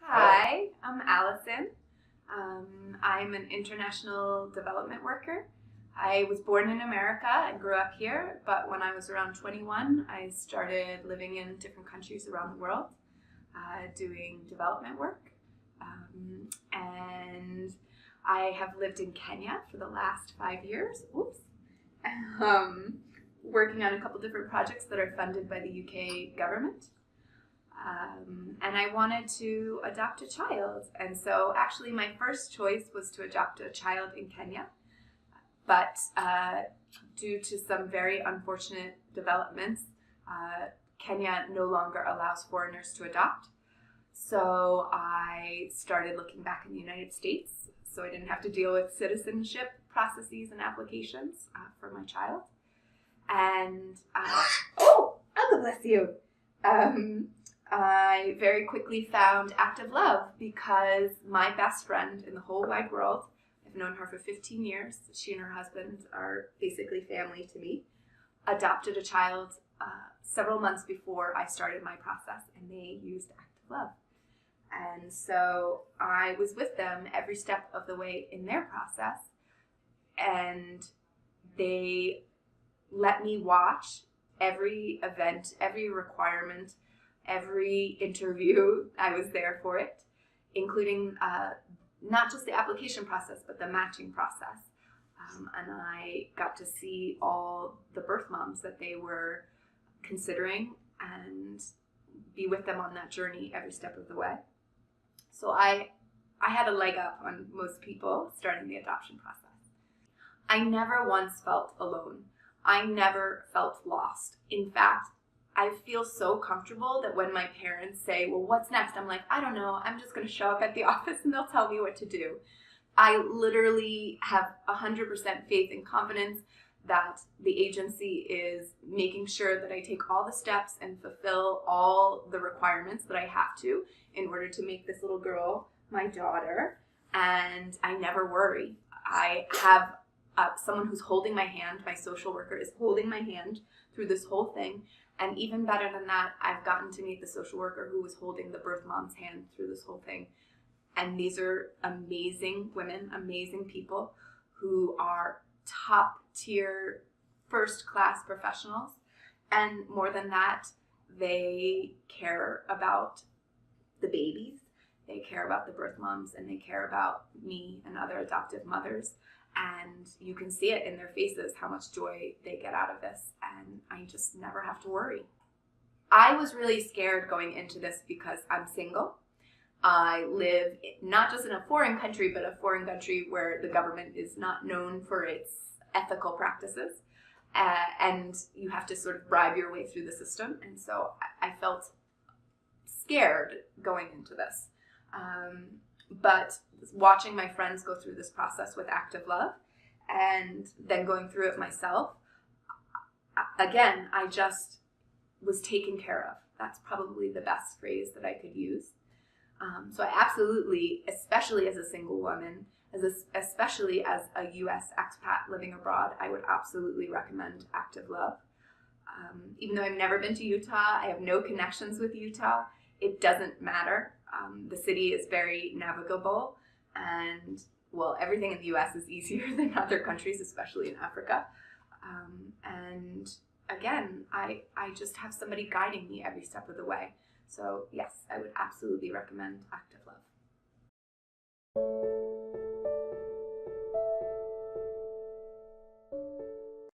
Hi, I'm Allison. I'm an international development worker. I was born in America and grew up here, but when I was around 21, I started living in different countries around the world, doing development work. And I have lived in Kenya for the last 5 years. Oops. Um, Working on a couple different projects that are funded by the UK government. And I wanted to adopt a child. And so, actually, my first choice was to adopt a child in Kenya. But due to some very unfortunate developments, Kenya no longer allows foreigners to adopt. So, I started looking back in the United States so I didn't have to deal with citizenship processes and applications for my child. And, oh, God bless you. I very quickly found active love because my best friend in the whole wide world, I've known her for 15 years, she and her husband are basically family to me, adopted a child several months before I started my process, and they used active love. And so I was with them every step of the way in their process, and they let me watch every event, every requirement, every interview. I was there for it, including not just the application process, but the matching process. And I got to see all the birth moms that they were considering and be with them on that journey every step of the way. So I had a leg up on most people starting the adoption process. I never once felt alone. I never felt lost. In fact, I feel so comfortable that when my parents say, well, what's next? I'm like, I don't know. I'm just going to show up at the office and they'll tell me what to do. I literally have 100% faith and confidence that the agency is making sure that I take all the steps and fulfill all the requirements that I have to in order to make this little girl my daughter. And I never worry. I have someone who's holding my hand. My social worker is holding my hand through this whole thing. And even better than that, I've gotten to meet the social worker who was holding the birth mom's hand through this whole thing. And these are amazing women, amazing people who are top tier, first class professionals. And more than that, they care about the babies, they care about the birth moms, and they care about me and other adoptive mothers. And you can see it in their faces how much joy they get out of this. And I just never have to worry. I was really scared going into this because I'm single. I live not just in a foreign country, but a foreign country where the government is not known for its ethical practices. And you have to sort of bribe your way through the system. And so I felt scared going into this. But watching my friends go through this process with active love and then going through it myself, again, I just was taken care of. That's probably the best phrase that I could use. So I absolutely, especially as a single woman, especially as a U.S. expat living abroad, I would absolutely recommend active love. Even though I've never been to Utah, I have no connections with Utah, it doesn't matter. The city is very navigable, and well, everything in the U.S. is easier than other countries, especially in Africa. And again, I just have somebody guiding me every step of the way. So yes, I would absolutely recommend active love.